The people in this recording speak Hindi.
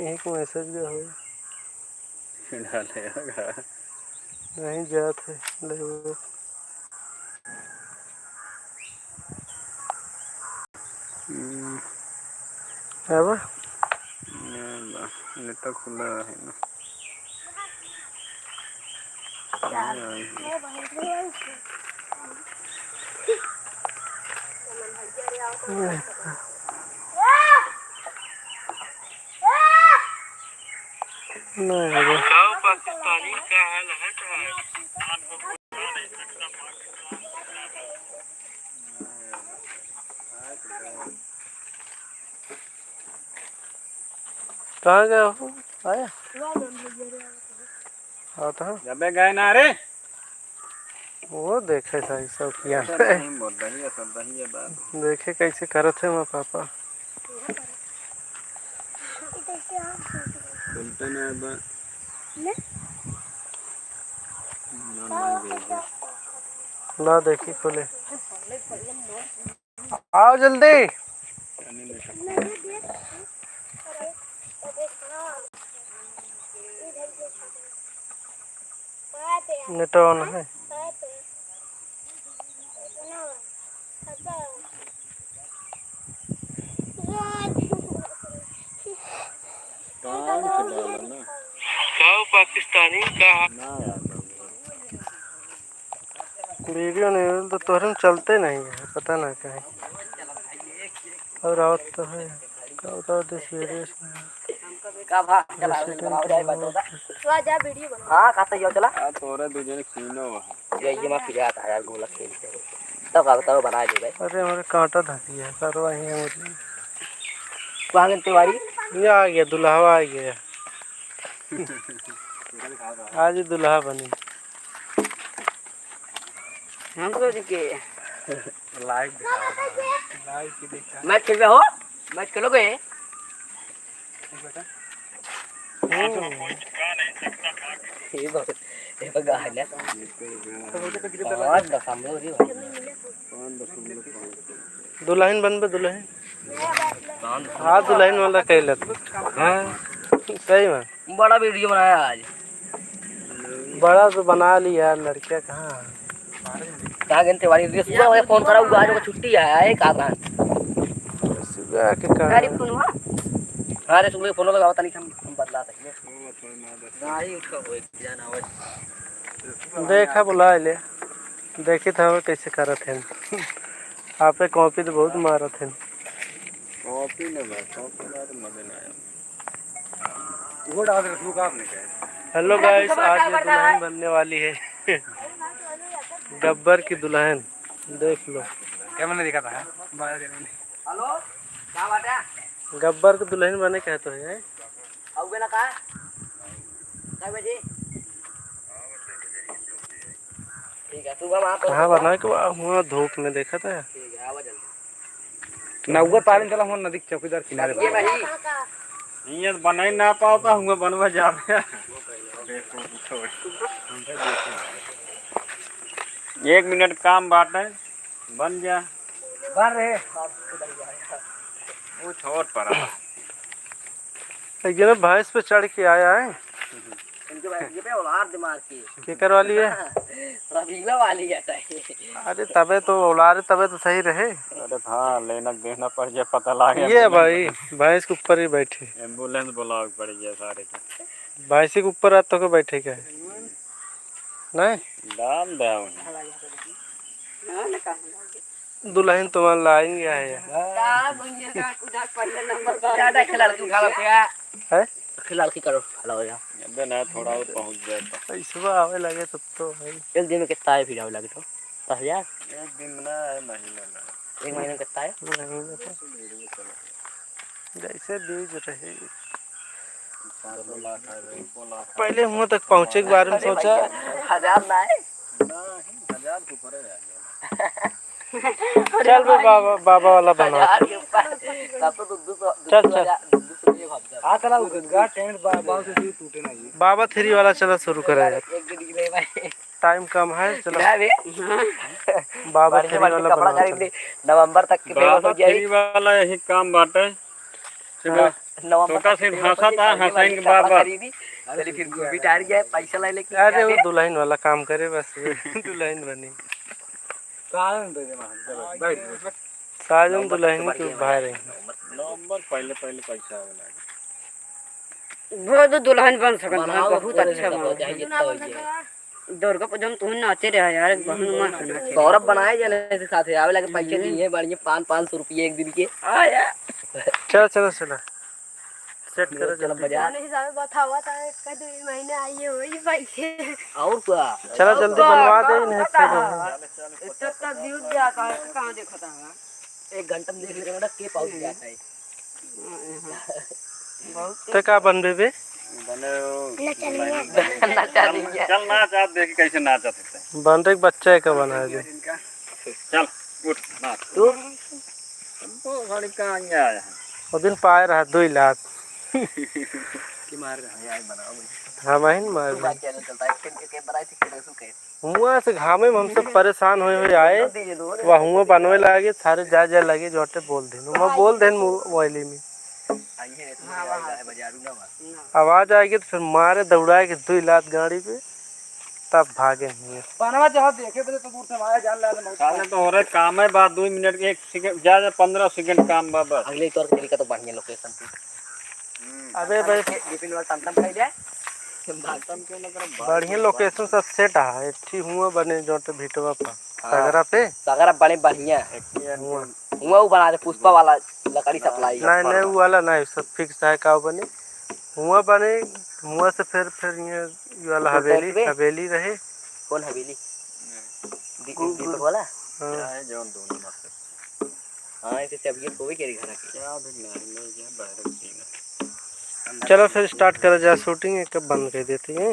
एक मैसेज गया हो डालेगा नहीं जाते ले अब नेट खुला है ना नहीं पाकिस्तानी का हाल है कहाँ गया हो आया आता है जब गए ना रे वो देखे सही सब किया नहीं बोल रही है सब रही है बात देखे कैसे करत है वहाँ पापा सुनते ना अब ला देखी खोले आओ जल्दी नेट ऑन है पाकिस्तानी का वीडियो नहीं तो तोहरे में चलते नहीं है पता ना कहीं और आवत तो है का बताओ दिस वीडियो का भा चला जा वीडियो बना हां खाता यो चला आ तोरे दूजे ने खीनो ये मैं फिर आता है यार गोला खेलते तब का बताओ बना दे भाई अरे हमारे कांटा धसी है करवा ही है मुझे वांगन तिवारी ये आ गया दुल्हा आ गया आज दुल्हा बनी हम तो के लाइक की दिखा मैच खेल रहे हो मैच खेलोगे ये बहुत ये बगा है ना बहुत दफाम रे दुल्हन बनबे दुल्हन हाँ दुल्हन वाला कहलत हाँ सही में बड़ा वीडियो बनाया आज बड़ा तो बना लिया लड़कियां कहाँ कहाँ गए तिवारी सुबह मुझे फोन करा हुआ आज को छुट्टी है का सुबह के गाड़ी फोन हुआ अरे सुबह फोन लगाओ तनी हम बदलाते हैं गाड़ी उठा हो जाना हो देखा बुला ले देखी था वो कैसे करत हैं आपे कॉपी तो बहुत मारत हैं कॉपी ने बस कॉपी ना तो मजे ना आया वो डाल रखू का आपने क्या हेलो गाइस आज ये दुल्हन बनने वाली है गब्बर की दुल्हन देख लो क्या मैंने देखा था हेलो क्या बात है गब्बर की दुल्हन बने कहते हैं आओगे ना कहा क्या बजे ठीक है सुबह वहां कहाँ बना के वहाँ धूप में देखा था ठीक है आवा जल्दी नौगो तालिन चला हम नदी चौकीदार किनारे ये भाई ये बनाई ना पाओ तो हम बनवा जावे एक मिनट काम बात है बन जा बन रहे वो छोड़ पड़ा ये ना भैंस पे चढ़ के आया है इनके भाई ये पे औलाद दिमाग की केकर वाली है रबीला वाली है अरे तबे तो औलाद तबे तो सही रहे अरे हाँ लेना देना पड़ जाए पता लगे ये भाई भैंस के ऊपर ही बैठे एम्बुलेंस बुलाओ पड़ गया सारे के भैंस के ऊपर आ तो के बैठे क्या है नहीं डाल दे दुल्हन तुम्हारा लाइन गया है है खिलाड़ की करो हेलो यार अबे ना थोड़ा और पहुंच जाए तो सुबह आवे लगे तब तो भाई एक दिन में कितना है फिर आवे लगे तो 10,000 एक दिन में ना है महीने में एक महीने में कितना है नहीं जैसे बीज रहे पहले वहाँ तक पहुँचे के बारे में सोचा 1000 ना है 1000 के ऊपर है चल बे बाबा वाला बना तब तो चल हां चला उधर टेंट बाबा से टूटे ना ये बाबा 3 वाला चला शुरू करा यार एक दिन के लिए भाई टाइम कम है, चलो क्या बे बाबा बढ़िया फ्री बढ़िया वाला कपड़ा बनाओ खरीद ली नवंबर तक के फेमस हो बाबा जाए फ्री वाला यही काम बाटे। नवंबर छोटा तक के सी famous हो भाषा जाए, था, बढ़िया हंसाइन के बढ़िया कपड़ा बाबा। खरीदी चलिए फिर गोभी टार गया पैसा ले लेके अरे वो जाके। दुल्हन वाला काम करे बस दुल्हन बनी साजन दुल्हन के भाई रही नवंबर पहले पहले पैसा वाला वो तो दुल्हन बन सकत है, बनाओ बहुत अच्छा हो बना जाए जितना हो जाए। दुर्गा पूजा में तुम नाचे रहे यार, बहुत मस्त नाचे। सौरभ बनाए जाने से साथे आवे लगे पैसे दिए बढ़िया 500 रुपये एक दिन के आया चलो चलो चलो सेट करो चलो जल्दी बाजार अपने हिसाब से बतावा था कद महीने आइए वही पैसे और क्या चलो जल्दी बनवा दे नहीं इतना तक व्यूज दिया कहां देखा था। 1 घंटा में देख लेगा के पहुंच जाता है। तो क्या बन बे बने नचा देंगे चल नाच आप देखी कैसे नाचत होते। बन रहे बच्चा का बना दे चल उठ नाच तू वो गाड़ी कहाँ आया है। वो दिन पाए रहा 2 लाख की मार रहा है यार बनाओ हम ही मार तू बात चैनल चलता है के बनाई थी के सुके हुआ से घामे में हम सब परेशान हुए आए दे दो वह हुआ बनवे लगे सारे जा लगे जोटे बोल देन मैं बोल देन मोबाइल में आइए तो बाजारू ना आवाज आएगी तो फिर मारे दौड़ाए के 2 लाख गाड़ी पे तब भागे नहीं बनवा जहां देखे तो दूर से आया जान ले साले तो हो रहे काम है बात 2 मिनट 1 सेकंड ज्यादा 15 सेकंड काम बाबा। अगले तौर तरीका तो बढ़िया लोकेशन पे अबे भाई डिफिन वाला टमटम खाई जाए भागतम क्यों लग रहा बढ़िया लोकेशन सब सेट है ठीक हुआ बने जोटे भिटवा पर सगरा पे सगरा बड़े बढ़िया हुआ हुआ वो बना दे पुष्पा वाला लकड़ी सप्लाई नहीं वो वाला नहीं सब फिक्स है का बने हुआ बने हुआ से फिर ये वाला हवेली रहे कौन हवेली दीपक वाला है जौन दोनों मत हां इसे तबीयत कोई के घर के क्या भी नहीं जा बाहर सीना। चलो फिर स्टार्ट करा जाए शूटिंग कब बंद कर देते हैं।